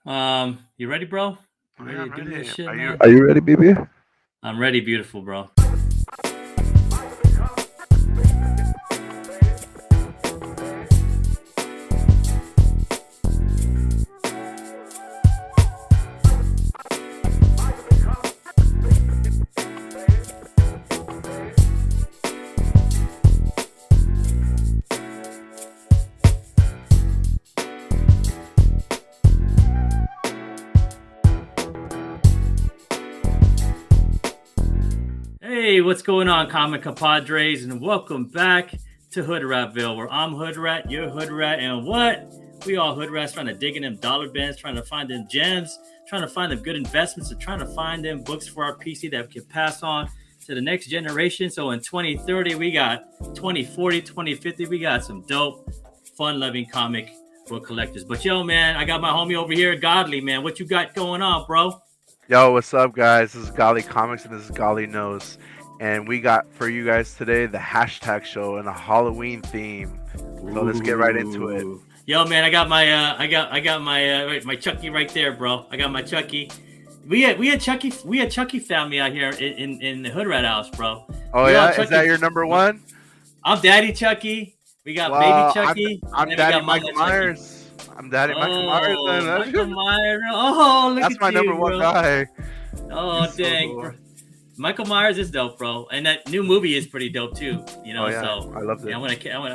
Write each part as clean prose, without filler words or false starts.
You ready, bro? Oh, You yeah, ready I'm to do this ready. shit, Are you? man? Are you ready, baby? I'm ready, beautiful, bro. Hey, what's going on, comic compadres, and welcome back to Hoodratville, where I'm Hoodrat, you're Hoodrat, and what? We all Hoodrats trying to dig in them dollar bins, trying to find them gems, trying to find them good investments, and trying to find them books for our PC that we can pass on to the next generation. So in 2030, we got 2040, 2050, we got some dope, fun-loving comic book collectors. But yo, man, I got my homie over here, Godly, man. What you got going on, bro? Yo, what's up, guys? This is Golly Comics and this is Golly Knows, and we got for you guys today the hashtag show and a Halloween theme. So let's get right into it. Ooh. Yo, man, I got my Chucky right there, bro. I got my Chucky. We had Chucky family out here in the Hoodrat house, bro. Oh We all yeah, is Chucky. that your number one? I'm Daddy Chucky. We got baby Well, Chucky. I'm and we Daddy got Mama Michael Chucky. Myers. I'm Daddy Michael Myers. Oh, Then. Michael Myers. Oh, look That's at my you, number one bro. guy. Oh, He's so dang, cool. bro. Michael Myers is dope, bro, and that new movie is pretty dope too. You know, Oh yeah, so I loved it. I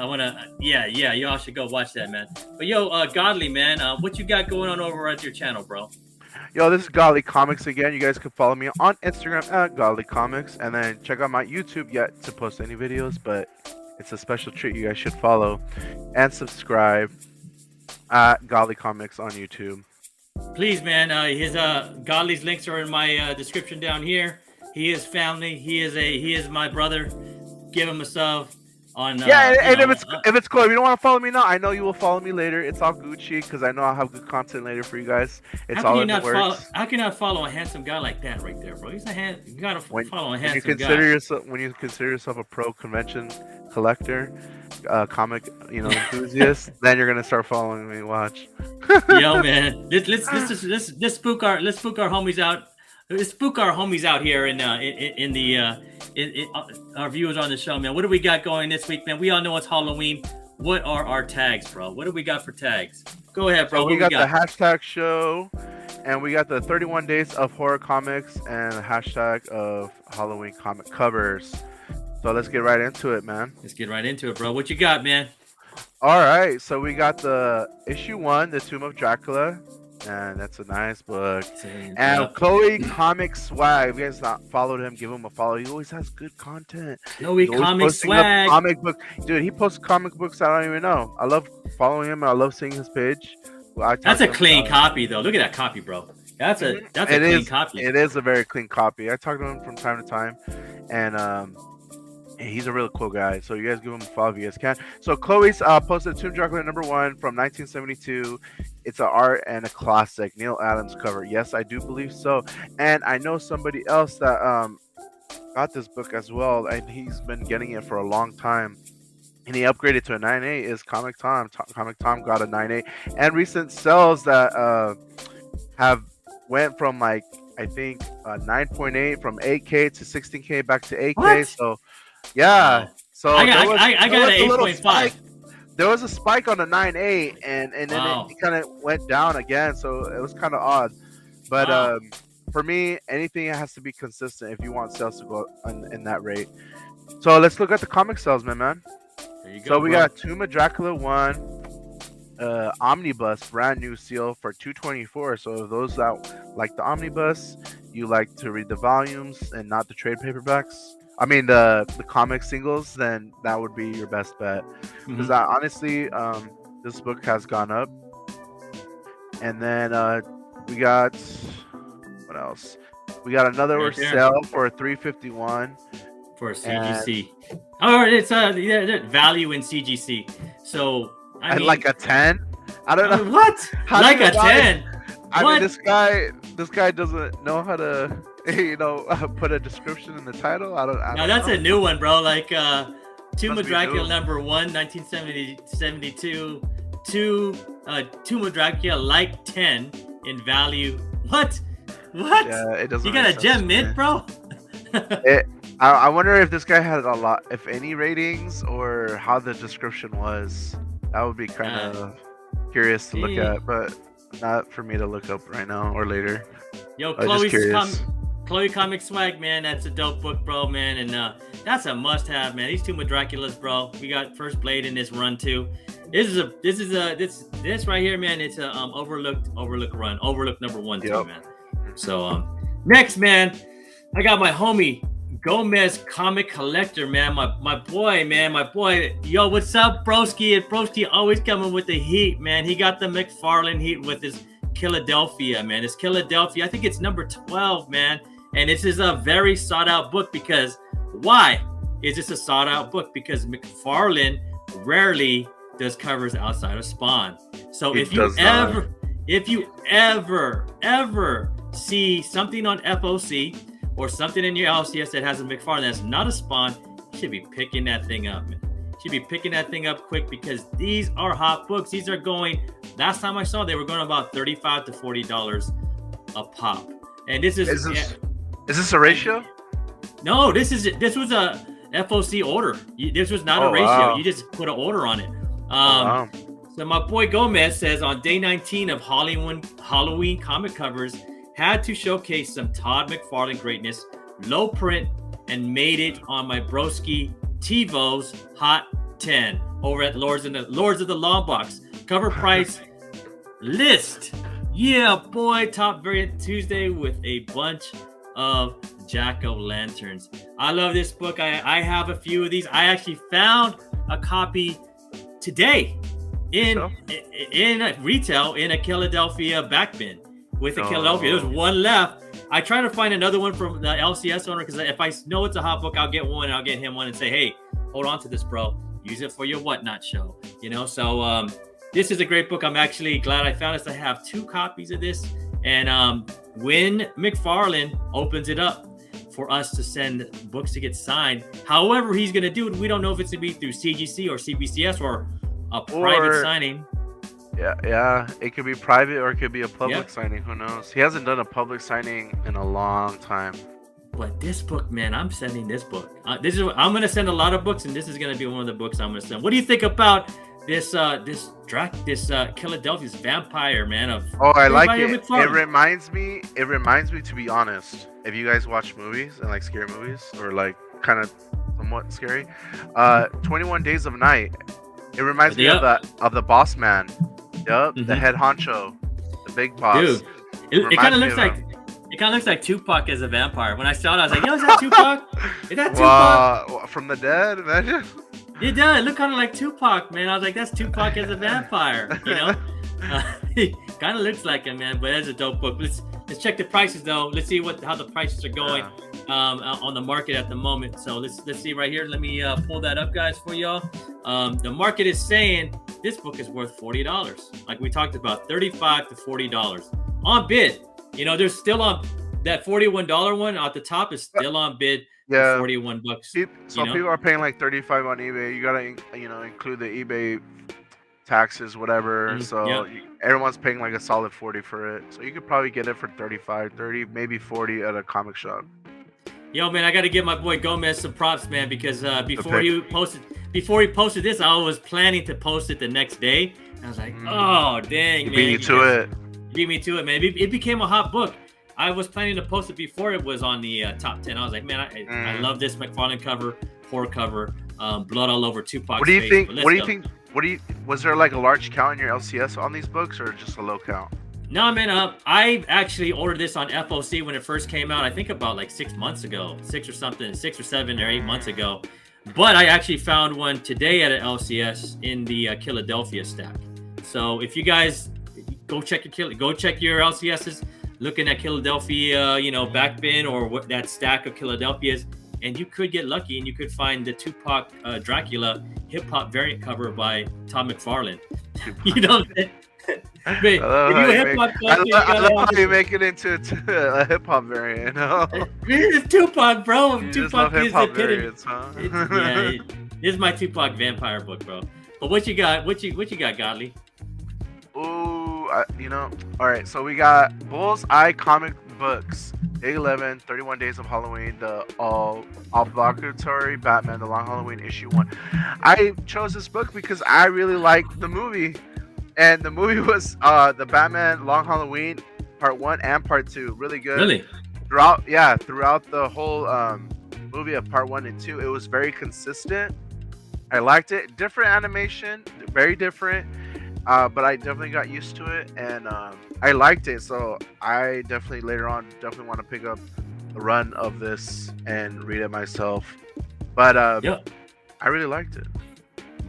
wanna, yeah, y'all should go watch that, man. But yo, Godly, man, what you got going on over at your channel, bro? Yo, this is Golly Comics again. You guys can follow me on Instagram at Golly Comics, and then check out my YouTube. Yet to post any videos, but it's a special treat. You guys should follow and subscribe at Golly Comics on YouTube. Please, man, his Godly's links are in my description down here. He is family. He is my brother. Give him a sub on. Yeah, and if it's cool, if you don't want to follow me now, I know you will follow me later. It's all Gucci because I know I'll have good content later for you guys. It's all in the works. How can you not follow a handsome guy like that right there, bro? He's you gotta follow a handsome when you consider yourself a pro convention collector, comic enthusiast, then you're gonna start following me. Watch. Yo, man, let's spook our homies out. Let's spook our homies out here in our viewers on the show, man. What do we got going this week, man? We all know it's Halloween. What are our tags, bro? What do we got for tags? Go ahead, bro. So we got the hashtag show, and we got the 31 days of horror comics and the hashtag of Halloween comic covers. So let's get right into it, man. Let's get right into it, bro. What you got, man? All right, so we got the issue 1, The Tomb of Dracula, and that's a nice book. And Chloe Comic Swag. If you guys not followed him, give him a follow. He always has good content. Chloe Comic Swag. Comic book, dude. He posts comic books I don't even know. I love following him. And I love seeing his page. That's a clean copy, though. Look at that copy, bro. That's a clean copy. It is a very clean copy. I talk to him from time to time, and he's a really cool guy. So you guys give him a follow if you guys can. So Chloe's posted Tomb Dracula #1 from 1972. It's an art and a classic. Neil Adams cover. Yes, I do believe so. And I know somebody else that got this book as well, and he's been getting it for a long time. And he upgraded to a 9.8 is Comic Tom. Comic Tom got a 9.8. And recent sales that have went from like I think 9.8 from 8K to 16K back to 8K. What? So yeah. So I got an 8.5. There was a spike on the 9.8 and then it kind of went down again, so it was kind of odd. But for me, anything has to be consistent if you want sales to go in that rate. So let's look at the comic sales, man. There you go. So we got Tomb of Dracula 1 omnibus brand new seal for $224. So those that like the omnibus, you like to read the volumes and not the trade paperbacks. I mean the comic singles, then that would be your best bet. Because honestly, this book has gone up. And then we got what else? We got another sale for $351 for CGC. It's value in CGC. So I mean, like a 10. I don't know what. Like a 10. I mean, this guy doesn't know how to, put a description in the title. I don't that's know. a new one, bro. Like Tomb of Dracula #1, 1972. Tomb of Dracula like 10 in value. What? What? Yeah, it doesn't. You got a make sense gem to mint, me. bro? I wonder if this guy had a lot, if any ratings, or how the description was. That would be kind of curious to look at, but not for me to look up right now or later. Yo, I was just curious. Chloe Comic Swag, man, that's a dope book, bro, man, and that's a must-have, man. These two Draculas, bro. We got First Blade in this run too. This right here, man. It's a overlooked run, overlooked number 1 too, man. So next, man, I got my homie Gomez Comic Collector, man. My boy. Yo, what's up, broski? And broski always coming with the heat, man. He got the McFarlane heat with his Philadelphia, man. It's Philadelphia. I think it's number 12, man. And this is a very sought out book because why is this a sought out book? Because McFarlane rarely does covers outside of Spawn. So if you ever see something on FOC or something in your LCS that has a McFarlane that's not a Spawn, you should be picking that thing up, man. You should be picking that thing up quick because these are hot books. These are going, last time I saw, they were going about $35 to $40 a pop. And this is this a ratio? No, this was a FOC order. This was not a ratio. Wow. You just put an order on it. So my boy Gomez says on day 19 of Halloween comic covers, had to showcase some Todd McFarlane greatness, low print, and made it on my broski TiVo's Hot 10 over at Lords of the Long Box. Cover price list. Yeah, boy, top variant Tuesday with a bunch of jack-o'-lanterns. I love this book. I have a few of these. I actually found a copy today in retail in a Philadelphia back bin with a Philadelphia. There's one left. I try to find another one from the LCS owner because if I know it's a hot book, I'll get one. I'll get him one and say, hey, hold on to this, bro. Use it for your whatnot show. So this is a great book. I'm actually glad I found this. I have 2 copies of this. And when McFarlane opens it up for us to send books to get signed, however he's going to do it, we don't know if it's going to be through CGC or CBCS or a private signing. Yeah. It could be private or it could be a public signing. Who knows? He hasn't done a public signing in a long time. But this book, man, I'm sending this book. I'm going to send a lot of books, and this is going to be one of the books I'm going to send. What do you think about this Philadelphia's vampire, man? I like it. It reminds me, to be honest, if you guys watch movies and like scary movies or like kind of somewhat scary, 21 Days of Night. It reminds me of the boss man. The head honcho, the big boss. Dude, it kind of looks like Tupac as a vampire. When I saw it, I was like, yo, is that Tupac? Is that Tupac? From the dead, imagine. It does. It looked kind of like Tupac, man. I was like, that's Tupac as a vampire, It kind of looks like him, man, but it's a dope book. Let's check the prices, though. Let's see how the prices are going on the market at the moment. So let's see right here. Let me pull that up, guys, for y'all. The market is saying this book is worth $40. Like we talked about, $35 to $40 on bid. There's still on that $41 one at the top is still on bid. Yeah, $41. People are paying like $35 on eBay. You gotta, include the eBay taxes, whatever. Everyone's paying like a solid $40 for it. So you could probably get it for $35, $30, maybe $40 at a comic shop. Yo, man, I gotta give my boy Gomez some props, man, because before he posted this, I was planning to post it the next day. I was like, oh dang, man, beat me to it. Beat me to it, man. It became a hot book. I was planning to post it before it was on the top 10. I was like, man, I love this McFarlane cover, horror cover, blood all over Tupac's What do you face. think? Was there like a large count in your LCS on these books or just a low count? No, man, I actually ordered this on FOC when it first came out. I think about like 6 months ago, 6 or 7 or 8 months ago. But I actually found one today at an LCS in the Philadelphia stack. So if you guys go check your LCSs, looking at Philadelphia, back bin or that stack of Philadelphias, and you could get lucky and you could find the Tupac Dracula hip hop variant cover by Todd McFarlane. I love how you make it into a hip hop variant. It's Tupac, bro. You Tupac is the variants, huh? This is my Tupac vampire book, bro. But what you got? What you got, Godly? Ooh, All right, so we got Bullseye comic books. Day 11, 31 Days of Halloween, the obligatory Batman, the Long Halloween issue 1. I chose this book because I really liked the movie. And the movie was the Batman Long Halloween part 1 and part 2. Really good. Really? Throughout the whole movie of part 1 and 2, it was very consistent. I liked it. Different animation, very different. But I definitely got used to it, and I liked it. So I definitely later on want to pick up a run of this and read it myself. But I really liked it.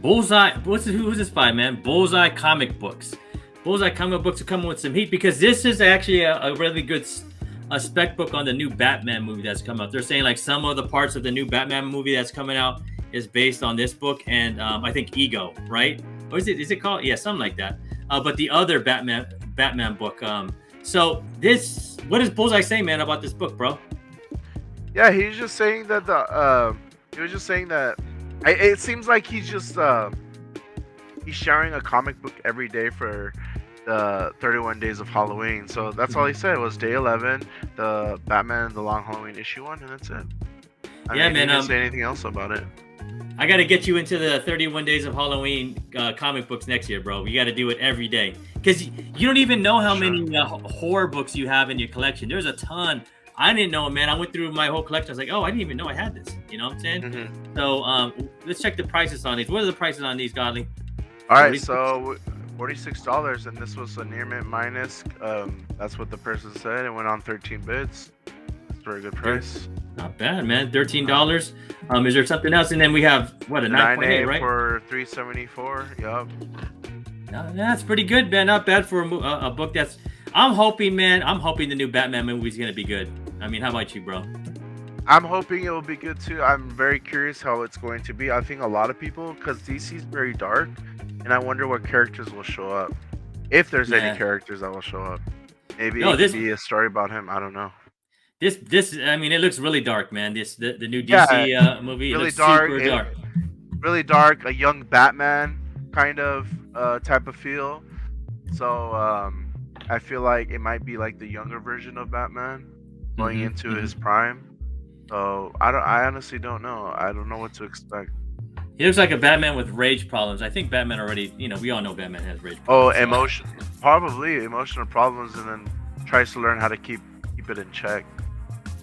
Bullseye. Who's this by, man? Bullseye comic books. Bullseye comic books are coming with some heat because this is actually a really good spec book on the new Batman movie that's come out. They're saying like some of the parts of the new Batman movie that's coming out is based on this book, and I think Ego, right? Or is it called? Yeah, something like that. But the other Batman book. So what is Bullseye saying, man, about this book, bro? Yeah, he's just saying that it seems like he's just he's sharing a comic book every day for the 31 Days of Halloween. So that's all he said was day 11, the Batman, the Long Halloween issue 1, and that's it. I mean, he didn't say anything else about it. I got to get you into the 31 Days of Halloween comic books next year, bro. You got to do it every day. Because you don't even know how many horror books you have in your collection. There's a ton. I didn't know, man. I went through my whole collection. I was like, oh, I didn't even know I had this. You know what I'm saying? Mm-hmm. So let's check the prices on these. What are the prices on these, Godly? All right, so $46, and this was a near mint minus. That's what the person said. It went on 13 bids. That's a very good price. Not bad, man. $13. Is there something else? And then we have a 9.8, right? For $3.74. Yup. No, that's pretty good, man. Not bad for a book that's. I'm hoping the new Batman movie is gonna be good. I mean, how about you, bro? I'm hoping it will be good too. I'm very curious how it's going to be. I think a lot of people, because DC's very dark, and I wonder what characters will show up. If there's any characters that will show up. Maybe it could be a story about him. I don't know. This I mean, it looks really dark, man. The new DC movie, really it looks dark, super dark. Really dark, a young Batman kind of type of feel. So I feel like it might be like the younger version of Batman going into his prime. So I honestly don't know. I don't know what to expect. He looks like a Batman with rage problems. I think Batman already, we all know Batman has rage problems. Probably emotional problems, and then tries to learn how to keep it in check.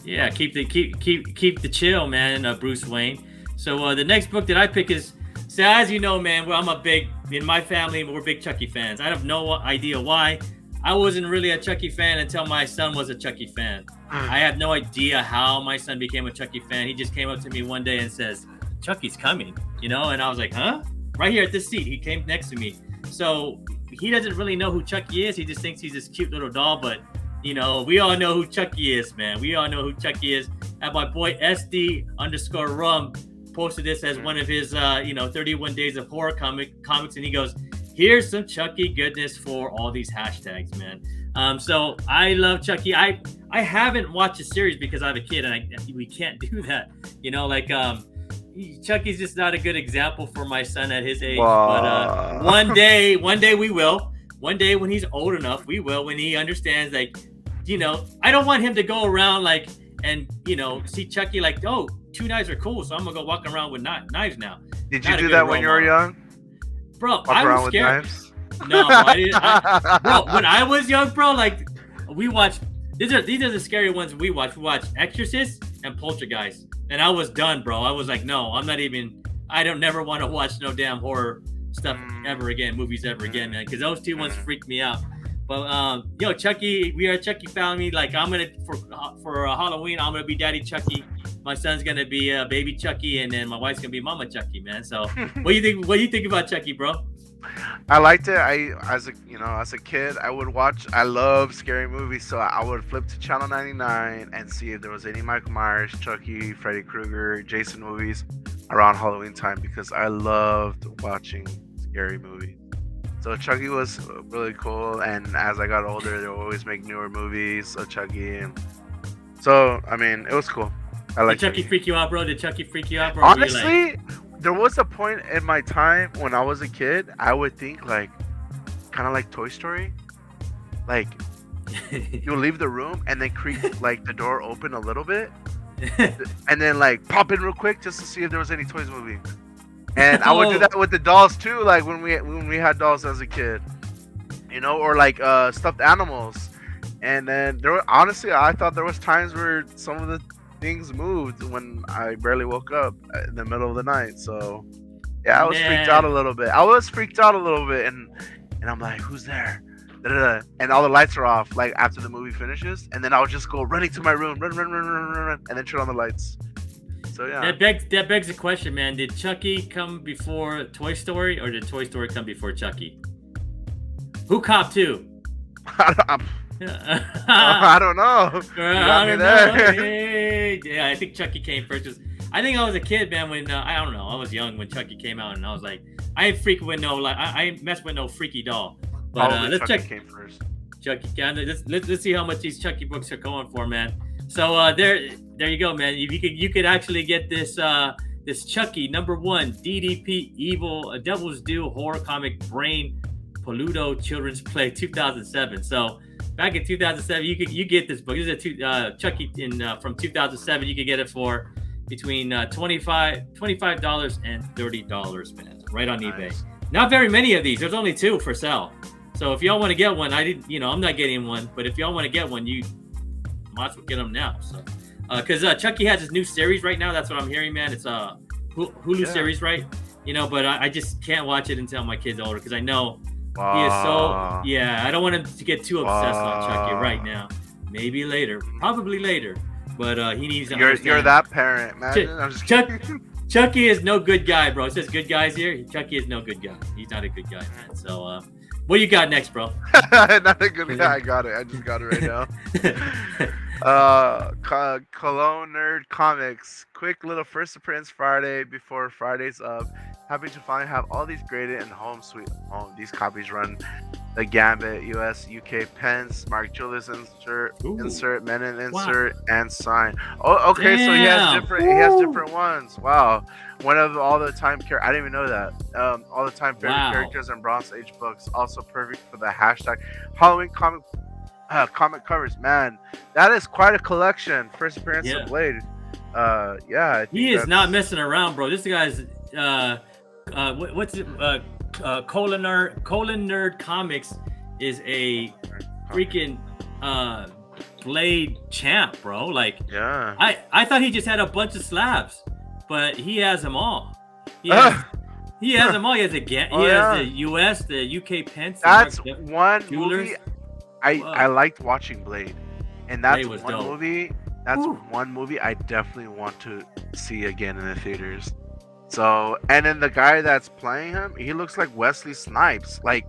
Yeah, keep the chill, man. Bruce Wayne. So the next book that I pick is, so as you know, man, in my family, we're big Chucky fans. I have no idea why. I wasn't really a Chucky fan until my son was a Chucky fan. I have no idea how my son became a Chucky fan. He just came up to me one day and says, Chucky's coming, and I was like, huh? Right here at this seat. He came next to me. So he doesn't really know who Chucky is. He just thinks he's this cute little doll, but we all know who Chucky is, man. We all know who Chucky is. And my boy SD_rum posted this as one of his 31 Days of Horror comics, and he goes, here's some Chucky goodness for all these hashtags, man. So I love Chucky. I haven't watched the series because I have a kid, and we can't do that. Chucky's just not a good example for my son at his age. But one day we will. One day when he's old enough, we will. When he understands, like, I don't want him to go around and see Chucky like, oh, 2 knives are cool, so I'm gonna go walk around with knives now. Did you do that when you were young? Bro, I was scared. No, I didn't. Bro, when I was young, bro, like we watched. These are the scary ones we watched. We watched Exorcist and Poltergeist, and I was done, bro. I was like, no, I'm not even. I don't never want to watch no damn horror stuff ever again, movies ever again, man, because those 2 ones freaked me out. But Chucky, we are a Chucky family. Like, I'm gonna for Halloween, I'm gonna be Daddy Chucky. My son's gonna be Baby Chucky, and then my wife's gonna be Mama Chucky, man. So, what do you think? What do you think about Chucky, bro? I liked it. As a kid, I would watch. I love scary movies, so I would flip to Channel 99 and see if there was any Michael Myers, Chucky, Freddy Krueger, Jason movies around Halloween time because I loved watching scary movies. So Chucky was really cool, and as I got older, they would always make newer movies of Chucky, and so I mean, it was cool. I like. Did Chucky freak you out, bro? Did Chucky freak you out, bro? Honestly, there was a point in my time when I was a kid, I would think kind of like Toy Story, like you'll leave the room and then creak like the door open a little bit, and then like pop in real quick just to see if there was any toys moving. And I would do that with the dolls too, like when we had dolls as a kid, you know, or like stuffed animals. And then honestly, I thought there was times where some of the things moved when I barely woke up in the middle of the night. So yeah, I was freaked out a little bit. And I'm like, who's there? Da-da-da. And all the lights are off, like after the movie finishes, and then I would just go running to my room, run, and then turn on the lights. So yeah, that begs the question, man. Did Chucky come before Toy Story, or did Toy Story come before Chucky? Who copped who? I don't know. I don't know. Hey. Yeah, I think Chucky came first. I think I was a kid, man. When I don't know, I was young when Chucky came out, and I was like, I ain't freaking with no like I ain't mess with no freaky doll. But let's Chucky check. Came first. Chucky, let's see how much these Chucky books are going for, man. So there you go, man. You could actually get this this Chucky #1 DDP Evil Devil's Due horror comic brain Poluto children's play 2007. So back in 2007, you get this book. This is a Chucky from 2007. You could get it for between $25 and $30, man. Right on eBay. Not very many of these. There's only 2 for sale. So if y'all want to get one, I'm not getting one, but if y'all want to get one, you might as well get them now. So, because Chucky has his new series right now. That's what I'm hearing, man. It's a Hulu series, right? But I just can't watch it until my kid's older because I know he is so. Yeah, I don't want him to get too obsessed on Chucky right now. Maybe later, probably later, but he needs to. You're that parent, man. I'm just kidding. Chucky is no good guy, bro. It says good guys here. Chucky is no good guy. He's not a good guy, man. So, what you got next, bro? Not a good guy. I got it. I just got it right now. Cologne Nerd Comics. Quick little first appearance Friday before Friday's up. Happy to finally have all these graded and home sweet home. These copies run the Gambit, US, UK pens, Mark Julius insert, Menon insert, and sign. Oh, okay. Damn. So he has different ones. Wow. One of all the time I didn't even know that. All the time favorite characters and Bronze Age books. Also perfect for the hashtag Halloween comic covers. Man, that is quite a collection. First appearance of Blade. He is not messing around, bro. This guy's what's it? Colon Nerd Comics is a freaking Blade champ, bro. Like, I thought he just had a bunch of slabs, but he has them all. He has them all. He has the US, the UK pens. That's one movie I liked watching Blade, and that's one movie. That's one movie I definitely want to see again in the theaters. So, and then the guy that's playing him, he looks like Wesley Snipes, like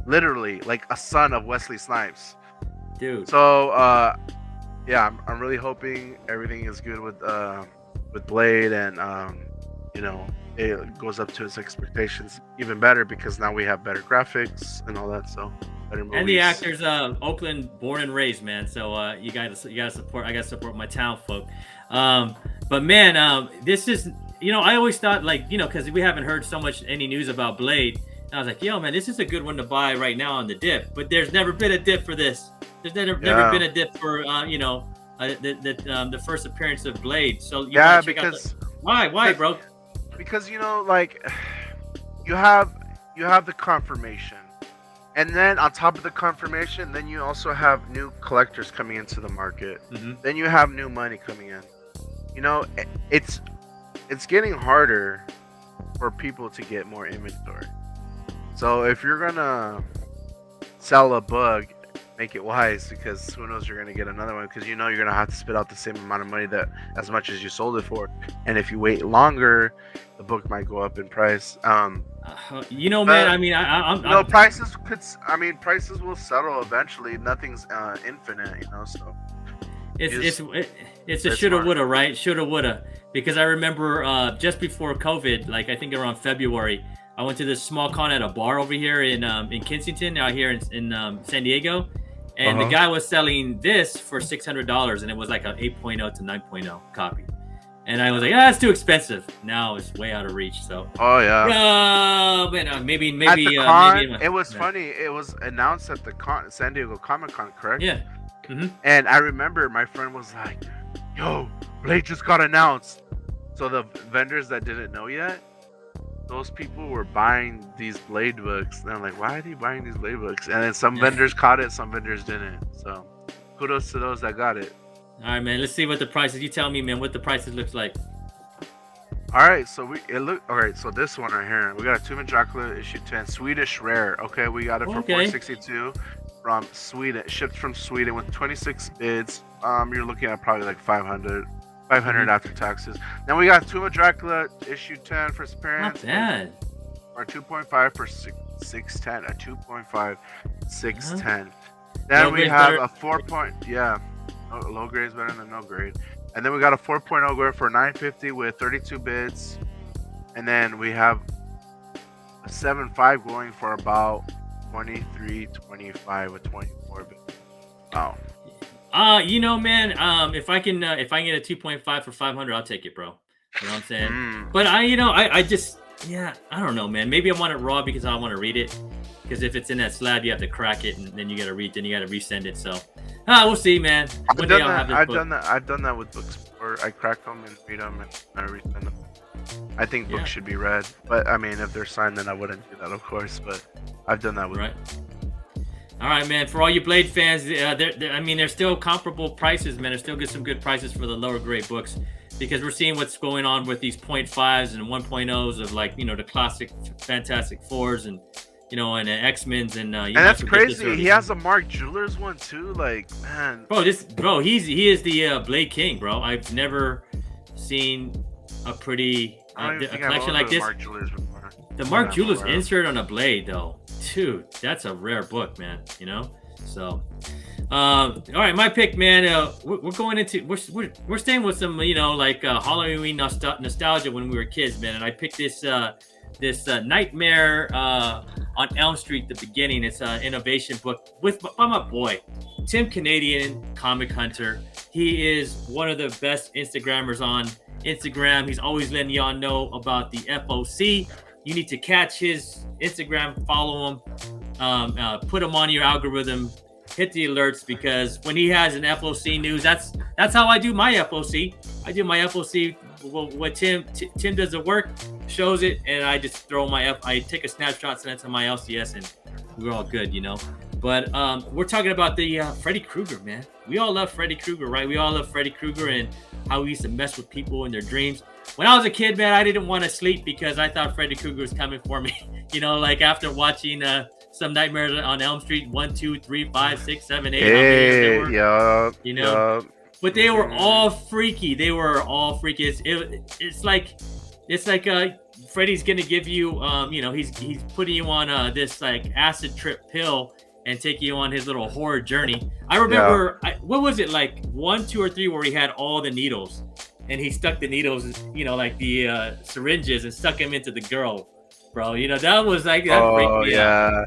literally like a son of Wesley Snipes, dude. So, I'm really hoping everything is good with Blade, and it goes up to its expectations even better because now we have better graphics and all that. So. And the actor's Oakland born and raised, man. So you gotta support. I gotta support my town folk. But man, this is I always thought because we haven't heard so much any news about Blade. And I was like, yo, man, this is a good one to buy right now on the dip. But there's never been a dip for this. There's never been a dip for the first appearance of Blade. So because why, bro? Because you have the confirmation. And then on top of the confirmation, then you also have new collectors coming into the market. Mm-hmm. Then you have new money coming in. It's getting harder for people to get more inventory. So if you're gonna sell a book, make it wise, because who knows, you're gonna get another one, because you're gonna have to spit out the same amount of money as much as you sold it for. And if you wait longer, the book might go up in price. Man, I mean, prices will settle eventually. Nothing's infinite, so. It's a shoulda, woulda, right? Shoulda, woulda. Because I remember just before COVID, like I think around February, I went to this small con at a bar over here in Kensington, out here in San Diego, and the guy was selling this for $600, and it was like an 8.0 to 9.0 copy. And I was like, ah, it's too expensive. Now it's way out of reach. So, Oh yeah. but maybe, At the con, maybe it was funny. It was announced at the San Diego Comic Con, correct? Yeah. Mm-hmm. And I remember my friend was like, "Yo, Blade just got announced." So the vendors that didn't know yet, those people were buying these Blade books. And I'm like, "Why are they buying these Blade books?" And then some vendors caught it, some vendors didn't. So, kudos to those that got it. All right, man. Let's see what the prices. You tell me, man, what the prices looks like. All right, so all right. So this one right here, we got a Tomb of Dracula issue 10, Swedish rare. Okay, we got it for $462 from Sweden, shipped from Sweden with 26 bids. You're looking at probably like 500 after taxes. Then we got Tomb of Dracula issue 10 for appearance. Not bad. Or 2.5 for 610. A 2.5, 610. Then we have a 4. Low grade is better than no grade. And then we got a 4.0 grade for $950 with 32 bids. And then we have a 7.5 going for about $23.25 with 24 bids. Wow. You know, man, if I can get a 2.5 for 500, I'll take it, bro. You know what I'm saying? But I just, I don't know, man. Maybe I want it raw because I want to read it. Because if it's in that slab, you have to crack it, and then you got to resend it. So, we'll see, man. I've done that with books before. I crack them and read them, and I resend them. I think books should be read, but I mean, if they're signed, then I wouldn't do that, of course. But I've done that with. Right. All right, man. For all you Blade fans, there's still comparable prices, man. There's still some good prices for the lower grade books, because we're seeing what's going on with these 0.5s and 1.0s of, like, the classic Fantastic Fours and and X-Men's and that's crazy. He has a Mark Jewelers one too. Like, man, he is the Blade King, bro. I've never seen a pretty a collection like this. Mark Jewelers before. The Mark Jewelers insert on a Blade, though, dude, that's a rare book, man. So. All right, my pick, man. We're going into we're staying with some Halloween nostalgia when we were kids, man. And I picked this Nightmare on Elm Street, the beginning. It's an innovation book by my boy Tim Canadian, Comic Hunter. He is one of the best Instagrammers on Instagram. He's always letting y'all know about the FOC. You need to catch his Instagram, follow him, put him on your algorithm, hit the alerts, because when he has an FOC news, that's how I do my FOC. I do my FOC. What Tim does the work, shows it, and I just throw I take a snapshot, send it to my LCS, and we're all good, But we're talking about the Freddy Krueger, man. We all love Freddy Krueger, right? We all love Freddy Krueger and how he used to mess with people in their dreams. When I was a kid, man, I didn't want to sleep because I thought Freddy Krueger was coming for me. Like after watching some Nightmares on Elm Street 1, 2, 3, 5, 6, 7, 8. Yeah. But they were all freaky. It's like Freddy's gonna give you, he's putting you on this like acid trip pill and take you on his little horror journey. I remember, what was it, like 1, 2, or 3, where he had all the needles, and he stuck the needles, like the syringes, and stuck them into the girl, bro. That was like that. Oh yeah.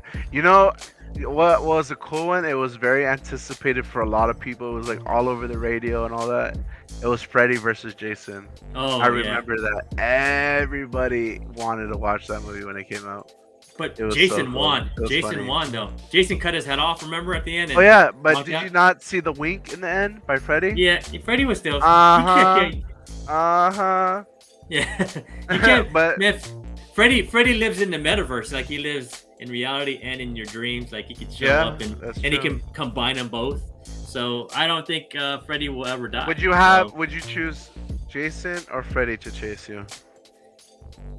What was a cool one? It was very anticipated for a lot of people. It was like all over the radio and all that. It was Freddy versus Jason. Oh, I remember that. Everybody wanted to watch that movie when it came out. But Jason won. Jason won, though. Jason cut his head off, remember, at the end? Oh, yeah. But did you not see the wink in the end by Freddy? Yeah. Freddy was still... Uh-huh. Yeah. You can't... But... Man, Freddy lives in the metaverse. Like, he lives in reality and in your dreams. Like, he can show up and he can combine them both. So I don't think Freddy will ever die. Would you choose Jason or Freddy to chase you?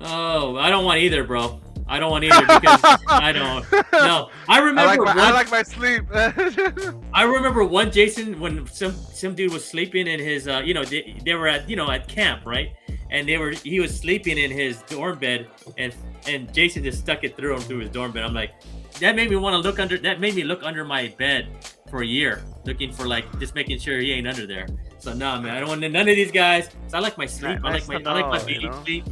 Oh, I don't want either, bro. I don't want either because I don't. No, I remember. I like my sleep. I remember one Jason when some dude was sleeping in his. They were at camp, right? And he was sleeping in his dorm bed, and Jason just stuck it through his dorm bed. I'm like, that made me want to look under. That made me look under my bed for a year, looking for just making sure he ain't under there. So no, man, I don't want none of these guys. So I like my sleep. I like my baby sleep.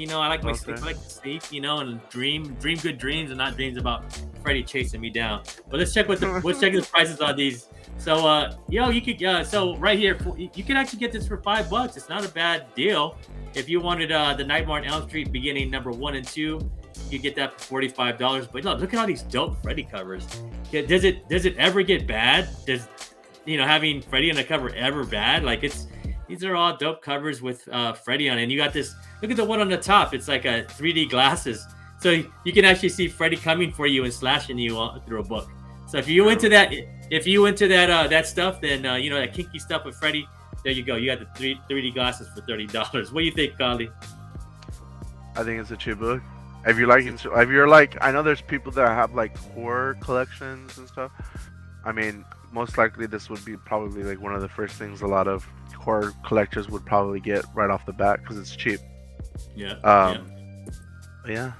I like my sleep. I like to sleep, and dream good dreams and not dreams about Freddy chasing me down. But let's check the prices on these So you could so right here you can actually get this for $5. It's not a bad deal. If you wanted the Nightmare on Elm Street beginning number 1 and 2, you get that for $45. But look at all these dope Freddy covers. Does it ever get bad? Does having Freddy on the cover ever bad? Like these are all dope covers with Freddy on it. And you got this. Look at the one on the top. It's like a 3D glasses, so you can actually see Freddy coming for you and slashing you through a book. So if you into that that stuff, then that kinky stuff with Freddy. There you go. You got the 3D glasses for $30. What do you think, Kali? I think it's a cheap book. If you're like, I know there's people that have like horror collections and stuff. I mean, most likely this would be probably like one of the first things a lot of horror collectors would probably get right off the bat because it's cheap. Yeah. Yeah.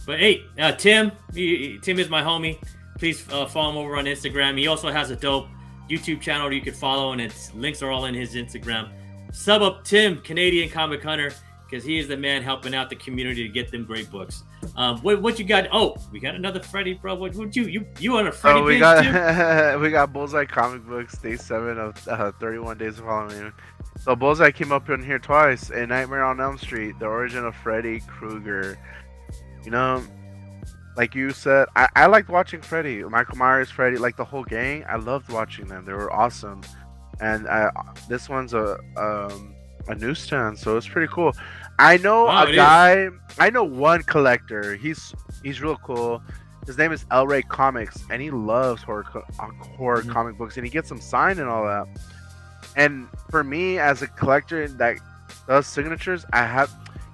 But hey, Tim is my homie. Please follow him over on Instagram. He also has a dope YouTube channel you could follow, and its links are all in his Instagram. Sub up Tim, Canadian Comic Hunter, because he is the man helping out the community to get them great books. What you got? Oh, we got another Freddy, bro. What you on a Freddy? Oh, we got Bullseye comic books, day 7 of 31 Days of Halloween. So Bullseye came up in here twice. A Nightmare on Elm Street, the origin of Freddy Krueger. Like you said, I liked watching Freddy, Michael Myers, Freddy, like the whole gang. I loved watching them. They were awesome. And this one's a newsstand, so it's pretty cool. I know guy. I know one collector. He's real cool. His name is El Rey Comics, and he loves horror comic books, and he gets them signed and all that. And for me, as a collector that does signatures,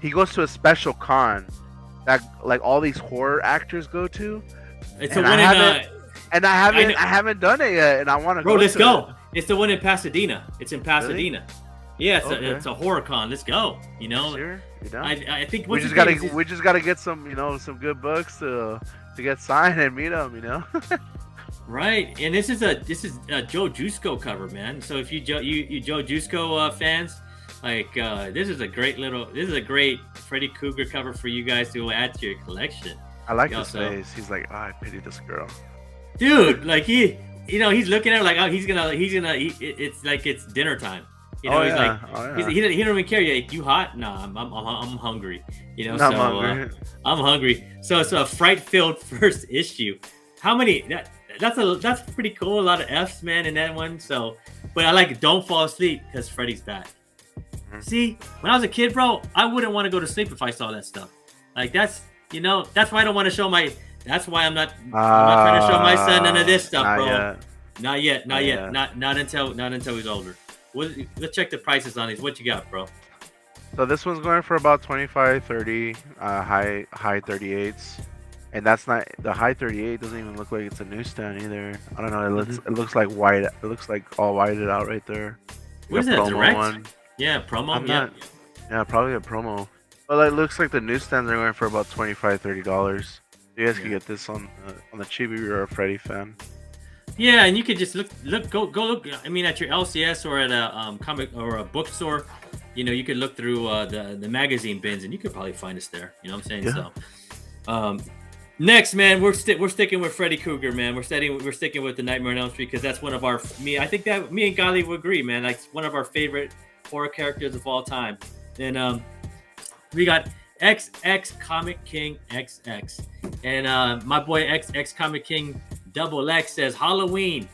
he goes to a special con that like all these horror actors go to. It's the one I haven't done it yet, and I want to. Bro, let's go. It's the one in Pasadena. It's in Pasadena. Really? Yeah, it's a horror con. Let's go. Sure. I think we just gotta get some some good books to get signed and meet them. Right, and this is a Joe Jusko cover, man. So if you Joe Jusko fans, like this is a great Freddy Krueger cover for you guys to add to your collection. I like his face. He's like, I pity this girl, dude. Like he's looking at her like, oh, he's gonna. It's like it's dinner time. He don't even care. Like, you hot? Nah, I'm hungry. I'm hungry. So it's a fright-filled first issue. How many? That's pretty cool. A lot of F's, man, in that one. So, but I like Don't Fall Asleep because Freddy's back. Mm-hmm. See, when I was a kid, bro, I wouldn't want to go to sleep if I saw that stuff. Like that's why I don't want to show my. That's why I'm not trying to show my son none of this stuff, bro. Not yet. Not until he's older. Let's check the prices on these. What you got, bro? So this one's going for about 25, 30, high 38s. And that's not the high 38 doesn't even look like it's a newsstand either. I don't know. It looks like white. It looks like all whited out right there. What is that? Direct? One. Yeah, promo. Yeah, probably a promo. But it looks like the newsstands are going for about $25, $30. You guys can get this on the cheap if you're a Freddy fan. Yeah, and you could just go look. I mean, at your LCS or at a comic or a bookstore, you could look through the magazine bins, and you could probably find us there. You know what I'm saying? Yeah. So, next, man, we're sticking with Freddy Krueger, man. We're sticking with the Nightmare on Elm Street because that's one of our. I think that me and Gali would agree, man. Like one of our favorite horror characters of all time. And we got XX Comic King XX, and my boy XX Comic King Double X says Halloween,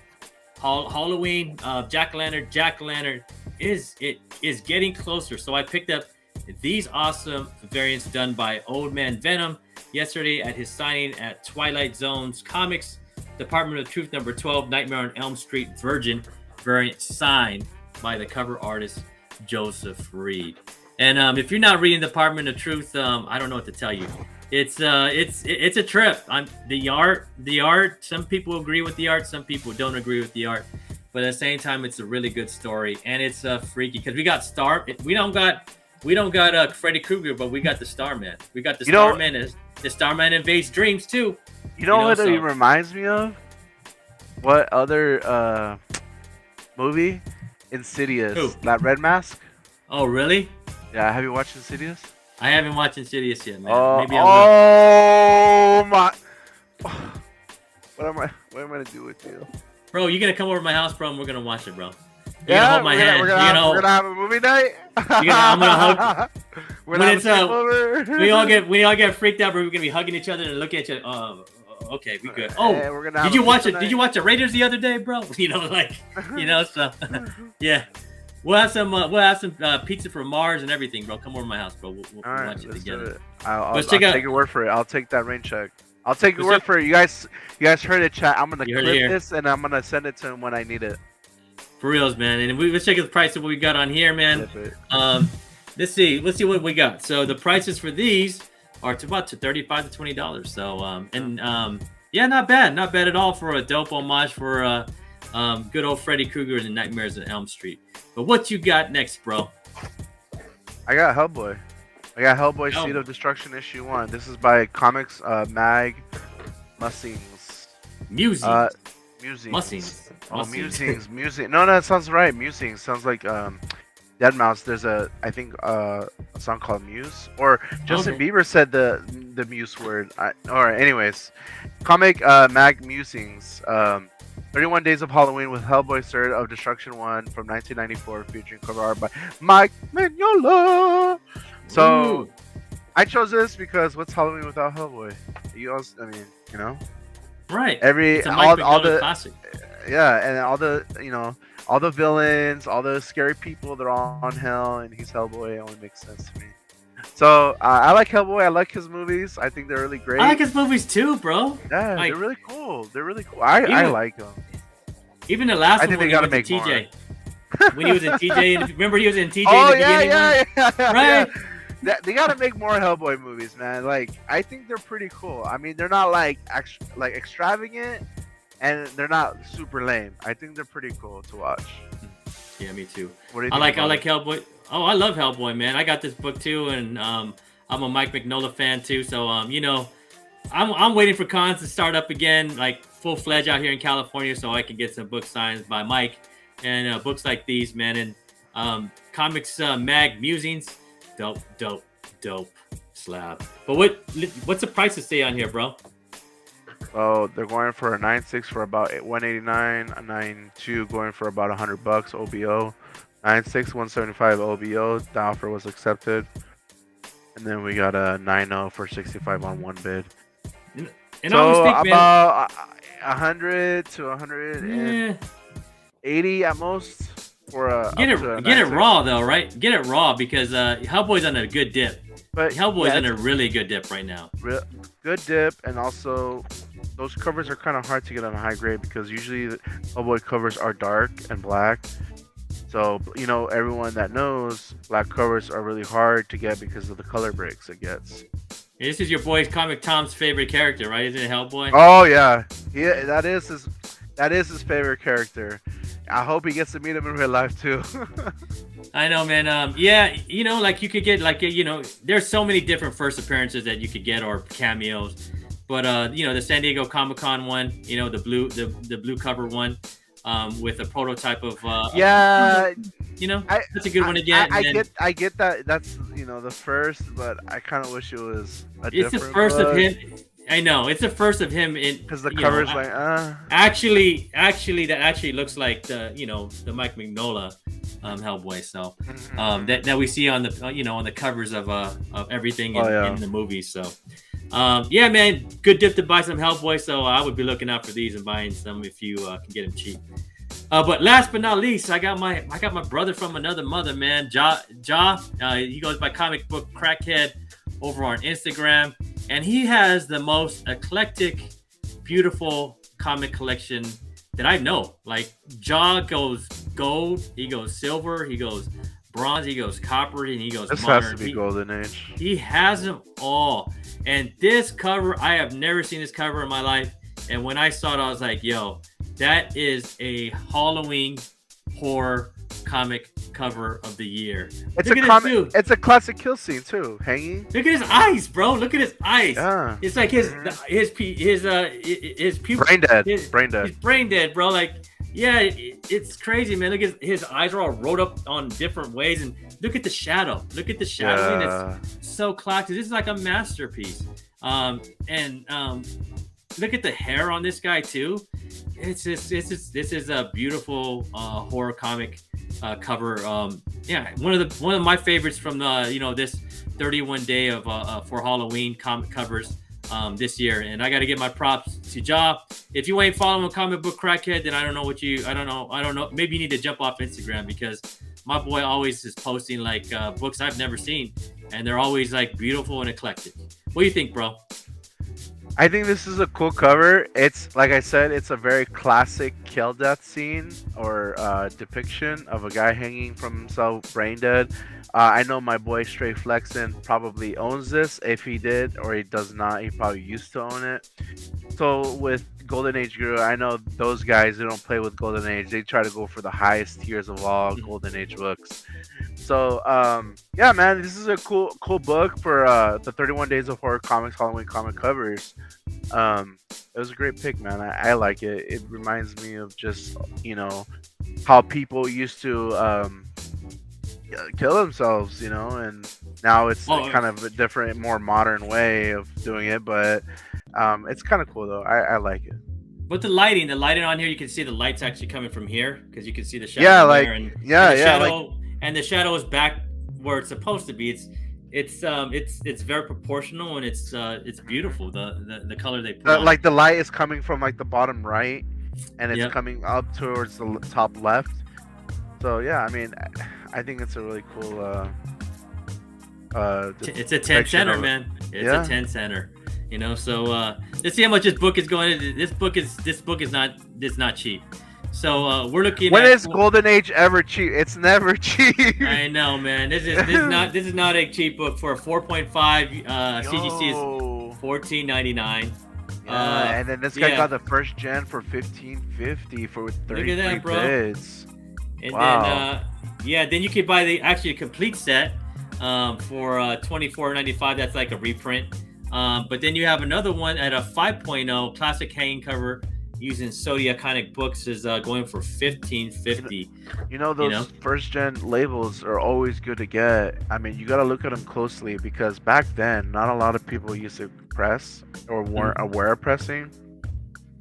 Jack Lantern is getting closer. So I picked up these awesome variants done by Old Man Venom yesterday at his signing at Twilight Zone's Comics, Department of Truth number 12, Nightmare on Elm Street Virgin variant signed by the cover artist Joseph Reed. And if you're not reading Department of Truth, I don't know what to tell you. It's a trip. The art. Some people agree with the art. Some people don't agree with the art. But at the same time, it's a really good story, and it's freaky because we got We don't got Freddy Krueger, but we got the Starman. We got the Starman. The Starman invades dreams too. You know what it reminds me of? What other movie? Insidious. Who? That Red Mask. Oh, really? Yeah. Have you watched Insidious? I haven't watched Insidious yet, man. Maybe I will. My! What am I gonna do with you? bro, you gonna come over to my house, bro, and we're gonna watch it, bro. You're Yeah, gonna hold my hand. we're gonna have a movie night. I'm gonna hug. When we all get freaked out, bro. We're gonna be hugging each other and looking at each other. Okay, we good. Oh, hey, we're gonna did you watch it? Did you watch the Raiders the other day, bro? You know, like, so yeah. We'll have some pizza from Mars and everything, bro. Come over to my house, bro. We'll watch it together. I'll take your word for it. I'll take that rain check. I'll take your word for it. You guys heard it, chat. I'm gonna clip this and I'm gonna send it to him when I need it. For reals, man. And let's check the price of what we got on here, man. Let's see what we got. So the prices for these are to about $35 to $20. So yeah, not bad at all for a dope homage for good old Freddy Krueger and Nightmares on Elm Street. But what you got next, bro? I got Hellboy. Seed of Destruction issue 1. This is by Comics Mag Musings. Musings. No, that sounds right. Musings sounds like Deadmau5. There's a song called Muse, or Justin Bieber said the Muse word. Alright, anyways, Comic Mag Musings. 31 Days of Halloween with Hellboy Seed of Destruction 1 from 1994, featuring cover art by Mike Mignola. So Ooh. I chose this because what's Halloween without Hellboy? Right. It's all the classic. Yeah, and all the villains, all the scary people, they're all on hell, and he's Hellboy. It only makes sense to me. So I like Hellboy. I like his movies. I think they're really great. I like his movies too, bro. Yeah, they're really cool. I like them. Even the last one, think when they gotta he was make in TJ. When he was in TJ, and remember he was in TJ Oh in the beginning? Right? Yeah. They gotta make more Hellboy movies, man. Like, I think they're pretty cool. I mean, they're not like extravagant, and they're not super lame. I think they're pretty cool to watch. Yeah, me too. What do you I think like Hellboy. Oh, I love Hellboy, man. I got this book too, and I'm a Mike Mignola fan too. So I'm waiting for cons to start up again, like full fledged out here in California, so I can get some book signs by Mike and books like these, man. And Comics Mag Musings, dope slab. But what's the price to stay on here, bro? Oh, they're going for a 9.6 for about $189, a 9.2 going for about $100 OBO, 9.6 $175 OBO. The offer was accepted, and then we got a 9.0 for $65 on one bid. And so I always think, about 100 to 180 at most for a get it raw though, right? Get it raw because Hellboy's on a good dip. But Hellboy's on a really good dip right now. Good dip, and also those covers are kind of hard to get on a high grade because usually the Hellboy covers are dark and black. So everyone that knows, black covers are really hard to get because of the color breaks it gets. This is your boy's Comic Tom's favorite character, right? Isn't it Hellboy? Oh yeah, that is his favorite character. I hope he gets to meet him in real life too. I know, man. Yeah, like you could get there's so many different first appearances that you could get or cameos, but the San Diego Comic-Con one, the blue cover one, with a prototype of that's a good one to get. I get that that's the first, but I kind of wish it was it's the first of him. I know it's the first of him in because the cover's actually that actually looks like the Mike Mignola Hellboy. So that we see on the on the covers of everything in the movies. So yeah, man, good dip to buy some Hellboy. So I would be looking out for these and buying some if you can get them cheap. But last but not least, I got my brother from another mother, man. Ja. He goes by Comic Book Crackhead over on Instagram. And he has the most eclectic, beautiful comic collection that I know. Like, Ja goes gold, he goes silver, he goes bronze, he goes copper, and he goes this modern. This has to be golden age. He has them all. And this cover, I have never seen this cover in my life. And when I saw it, I was like, yo, that is a Halloween horror comic cover of the year. It's a classic kill scene too. Hanging. Look at his eyes, bro. Look at his eyes. Yeah. It's like his pupil. Brain dead. He's brain dead, bro. Like, yeah, it's crazy, man. Look at his eyes are all rolled up on different ways, and look at the shadow. Look at the shadowing. It's so classic. This is like a masterpiece. look at the hair on this guy too. This is a beautiful horror comic cover. Yeah, one of my favorites from the this 31 day of for Halloween comic covers this year. And I got to give my props to Ja. If you ain't following Comic Book Crackhead, then I don't know. Maybe you need to jump off Instagram, because my boy always is posting like books I've never seen, and they're always like beautiful and eclectic. What do you think, bro? I think this is a cool cover. It's like I said, it's a very classic kill death scene or depiction of a guy hanging from himself, brain dead. I know my boy Stray Flexin probably owns this. If he did or he does not, he probably used to own it. So with Golden Age Guru, I know those guys, they don't play with Golden Age. They try to go for the highest tiers of all Golden Age books. So yeah, man, this is a cool book for the 31 Days of Horror Comics Halloween comic covers. It was a great pick, man. I like it. It reminds me of just how people used to kill themselves, and now it's kind of a different, more modern way of doing it, but it's kind of cool though. I like it. But the lighting on here, you can see the light's actually coming from here, because you can see the shadow and the shadow is back where it's supposed to be. It's very proportional, and it's beautiful. The color they put like the light is coming from like the bottom right, and it's coming up towards the top left. So yeah, I mean, I think it's a really cool. It's a 10 center, man. It's a 10 center. So let's see how much this book is going. This book is not cheap. So we're looking. When is Golden Age ever cheap? It's never cheap. I know, man. This is not a cheap book. For a 4.5 CGC is $14.99. And then this guy got the first gen for $15.50 for 33 bids. And then you could buy the complete set for $24.95. That's like a reprint. But then you have another one at a 5.0 classic hanging cover using Sodia Iconic Books is going for $15.50. Those first gen labels are always good to get. I mean, you got to look at them closely, because back then not a lot of people used to press or weren't aware of pressing,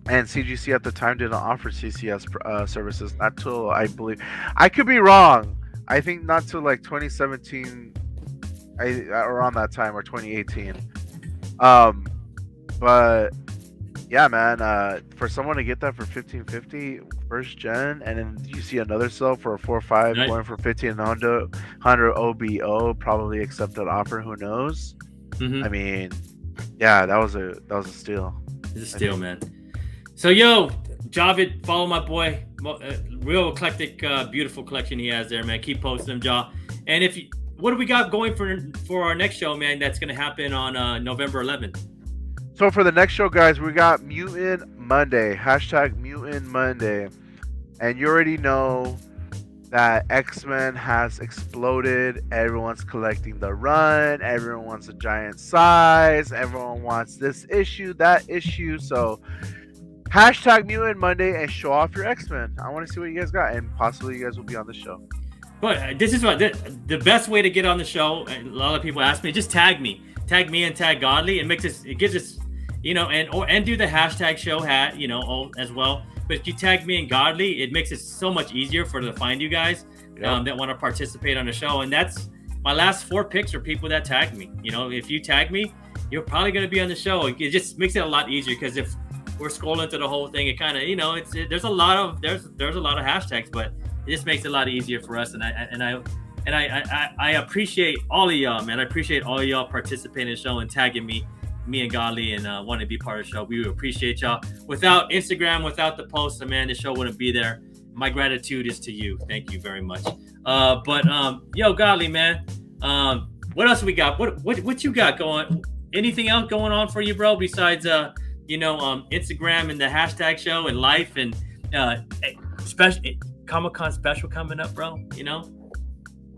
and CGC at the time didn't offer CCS services, not till, I believe, I could be wrong, I think not till like 2017 around that time, or 2018. But yeah, man, for someone to get that for $15.50 first gen, and then you see another sell for a 4.5 going for $1,500 OBO, probably accepted offer, who knows? I mean, yeah, that was a steal. It's a steal, man. So Javid, follow my boy. Real eclectic, beautiful collection he has there, man. Keep posting them, Ja. And what do we got going for our next show, man? That's gonna happen on November 11th. So for the next show, guys, we got Mutant Monday, #Mutant Monday. And you already know that X-Men has exploded. Everyone's collecting the run. Everyone wants a giant size. Everyone wants this issue, that issue. So #Mutant Monday and show off your X-Men. I want to see what you guys got, and possibly you guys will be on the show. But this is what the best way to get on the show. A lot of people ask me, just tag me and tag Godly. It gives us, and do the #show hat, as well. But if you tag me and Godly, it makes it so much easier to find you guys that want to participate on the show. And that's my last 4 picks are people that tag me. If you tag me, you're probably going to be on the show. It just makes it a lot easier, because if we're scrolling through the whole thing, it kind of, there's a lot of hashtags, but it just makes it a lot easier for us. And I appreciate all of y'all, man. I appreciate all of y'all participating in the show and tagging me and Godly, and wanting to be part of the show. We appreciate y'all. Without Instagram, without the posts, man, the show wouldn't be there. My gratitude is to you. Thank you very much. Godly, man. What else we got? What you got going? Anything else going on for you, bro? Besides Instagram and the #show and life and special Comic-Con special coming up, bro.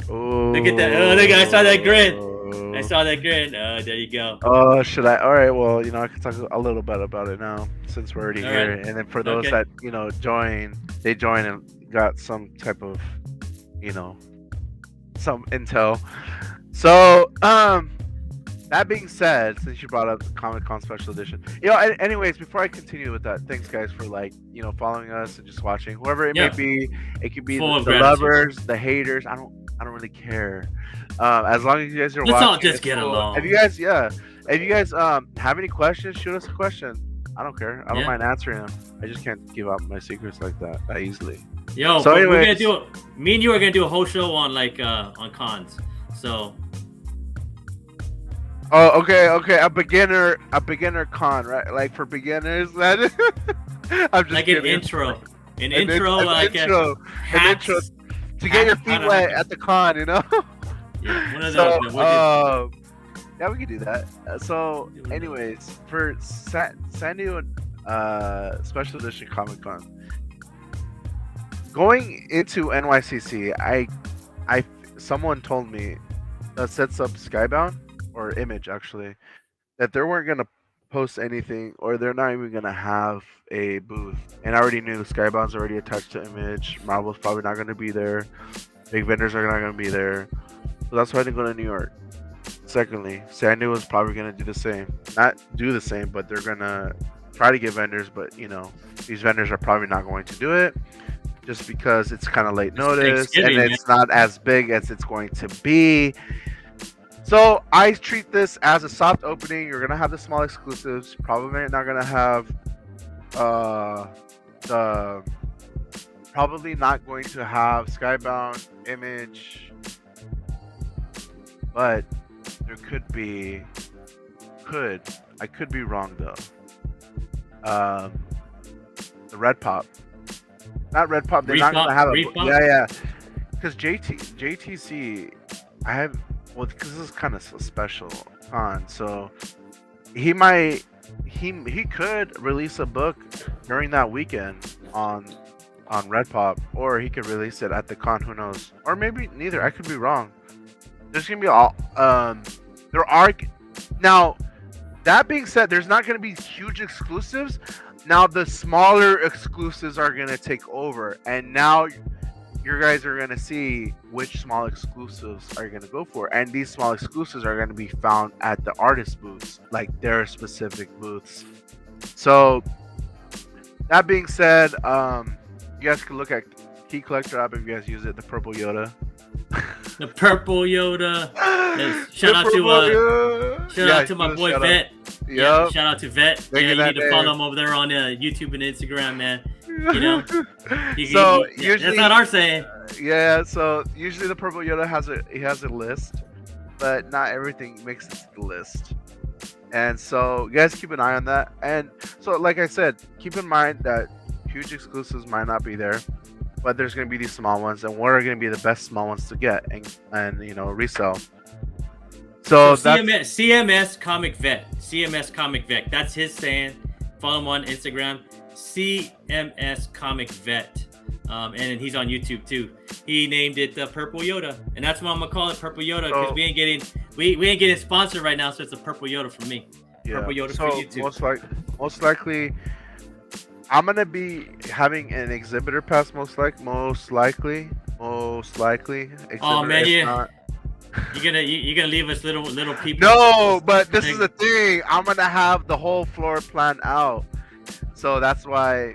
Oh, look at that. Oh, look, I saw that grin. There you go. Oh, should I? All right. Well, I can talk a little bit about it now, since we're already here. Right. And then for those that join and got some type of some intel. So That being said, since you brought up the Comic Con special edition, anyways, before I continue with that, thanks guys for following us and just watching, whoever it may be. It could be Full of the gratitude. lovers, the haters. I don't really care. As long as you guys are Let's watching, all just it's get cool. along. If you guys have any questions, shoot us a question. I don't care. I don't mind answering them. I just can't give out my secrets like that easily. Yo, so we're gonna do me and you are gonna do a whole show on on cons. So. Oh, okay. A beginner con, right? Like for beginners, that I'm just like kidding. An intro to get your feet wet at the con, Yeah, one of those. Yeah, we could do that. So, anyways, for San Diego Special Edition Comic Con, going into NYCC, someone told me that sets up Skybound or Image actually that they weren't gonna post anything, or they're not even gonna have a booth. And I already knew Skybound's already attached to Image. Marvel's probably not gonna be there. Big vendors are not gonna be there. So that's why I didn't go to New York. Secondly, San Diego is probably gonna do the same. Not do the same, but they're gonna try to get vendors. But these vendors are probably not going to do it, just because it's kind of late notice and it's not as big as it's going to be. So I treat this as a soft opening. You're gonna have the small exclusives. Probably not gonna have probably not going to have Skybound, Image, but there could be. I could be wrong though. The Red Pop, not Red Pop. They're not gonna have yeah. Because JTC, I have. Well, because this is kind of a special con, so he could release a book during that weekend on Red Pop, or he could release it at the con. Who knows? Or maybe neither. I could be wrong. There's gonna be all. There are now. That being said, there's not gonna be huge exclusives. Now the smaller exclusives are gonna take over, and now you guys are going to see which small exclusives are going to go for. And these small exclusives are going to be found at the artist booths, like their specific booths. So, that being said, you guys can look at Key Collector app if you guys use it, the Purple Yoda. The Purple Yoda. Shout out to my boy Vet. Yeah, shout out to Vet. You need to follow him over there on YouTube and Instagram, man. Usually, that's not our saying. Yeah, so usually the Purple Yoda has a list, but not everything makes it to the list. And so you guys keep an eye on that. And so, like I said, keep in mind that huge exclusives might not be there, but there's going to be these small ones, and what are going to be the best small ones to get and resell. So that's CMS Comic Vet. CMS Comic Vet. That's his saying. Follow him on Instagram. CMS Comic Vet. And he's on YouTube too. He named it Purple Yoda, and that's why I'm gonna call it Purple Yoda, because we ain't getting sponsored right now, so it's a Purple Yoda from me. Yeah. Purple Yoda for YouTube. Most likely, I'm gonna be having an exhibitor pass. Most likely. Oh man, yeah. You're gonna leave us little people. No, but this is the thing. I'm gonna have the whole floor planned out, so that's why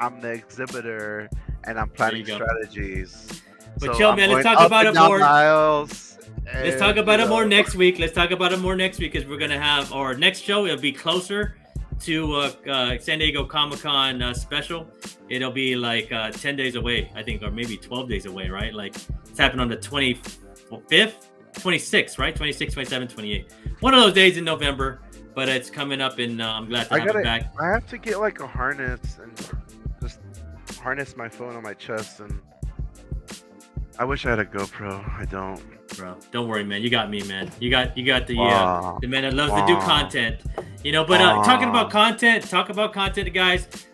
I'm the exhibitor and I'm planning strategies. But so man, let's talk about it more. Let's talk about it more next week. Because we're gonna have our next show. It'll be closer to San Diego Comic-Con special. It'll be like 10 days away, I think, or maybe 12 days away, right? Like it's happening on the 25th, 26th, right? 26, 27, 28. One of those days in November, but it's coming up, and I'm glad to have it back. I have to get like a harness and just harness my phone on my chest, and I wish I had a GoPro. I don't. Bro, don't worry, man. You got me, man. You got the man that loves to do content. But talking about content, guys.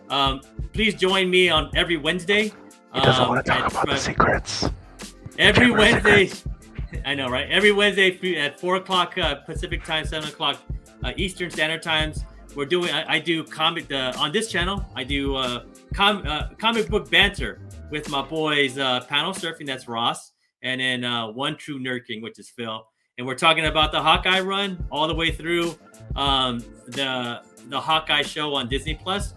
Please join me on every Wednesday. He doesn't want to talk about the secrets. Every Wednesday, I know, right? Every Wednesday at 4:00 Pacific time, 7:00 Eastern Standard Times. I do comic on this channel. I do comic book banter with my boys, Panel Surfing, that's Ross, and then One True Nerd King, which is Phil. and we're talking about the Hawkeye run all the way through the Hawkeye show on Disney Plus.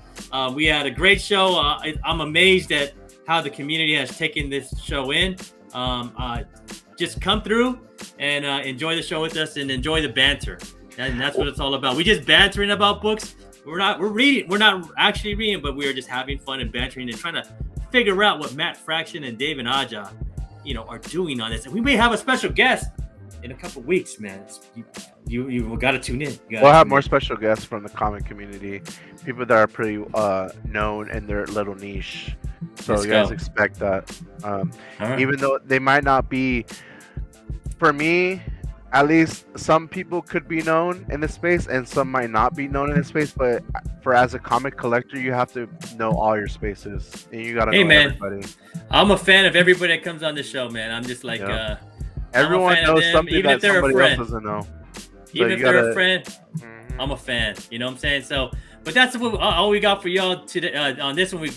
We had a great show. I'm amazed at how the community has taken this show in. Just come through and enjoy the show with us and enjoy the banter. And that's what it's all about. We just bantering about books. We're not actually reading, but we are just having fun and bantering and trying to figure out what Matt Fraction and Dave and Aja, are doing on this. And we may have a special guest in a couple weeks, man. You got to tune in. We'll have more special guests from the comic community, people that are pretty known in their little niche. So you guys expect that. Right. Even though they might not be, for me, at least some people could be known in this space and some might not be known in this space. But as a comic collector, you have to know all your spaces and you got to know everybody. I'm a fan of everybody that comes on the show, man. I'm just like, everyone knows something that somebody else doesn't know. So even if they're a friend, I'm a fan. You know what I'm saying? So, but that's all we got for y'all today on this one. We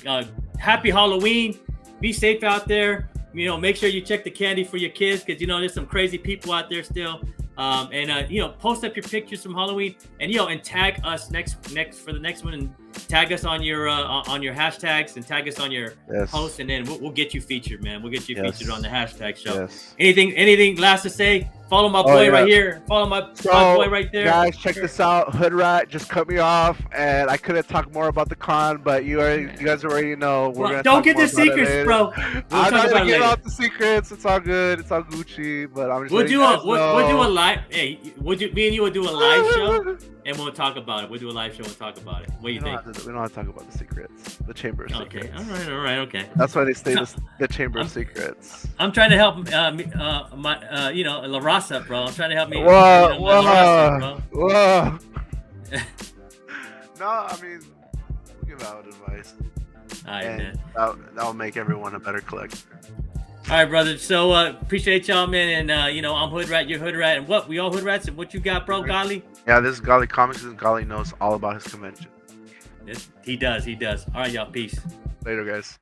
happy Halloween. Be safe out there. Make sure you check the candy for your kids because there's some crazy people out there still. And post up your pictures from Halloween and tag us next for the next one and tag us on your hashtags and tag us on your post and then we'll get you featured, man. We'll get you featured on the hashtag show. Yes. Anything last to say? Follow my boy right here. Follow my boy right there. Guys, check this out. Hoodrat just cut me off, and I couldn't talk more about the con, but you guys already know we're gonna. Don't get the secrets, bro. I'm not gonna give out the secrets. It's all good. It's all Gucci. But I'm just. We'll do a live. Hey, me and you will do a live show, and we'll talk about it. We'll do a live show and talk about it. What do you think? We don't have to talk about the secrets. The chamber of secrets. Okay. All right. Okay. That's why they say the chamber of secrets. I'm trying to help my La Raza, bro. I'm trying to help me. Whoa. Bro. No, I mean, give out advice. All right, man. That'll make everyone a better collector. All right, brother. So appreciate y'all, man. And I'm Hoodrat, you're Hoodrat, and what? We all Hoodrats. And what you got, bro, Golly? Yeah, this is Golly Comics, and Golly knows all about his convention. He does. All right, y'all. Peace. Later, guys.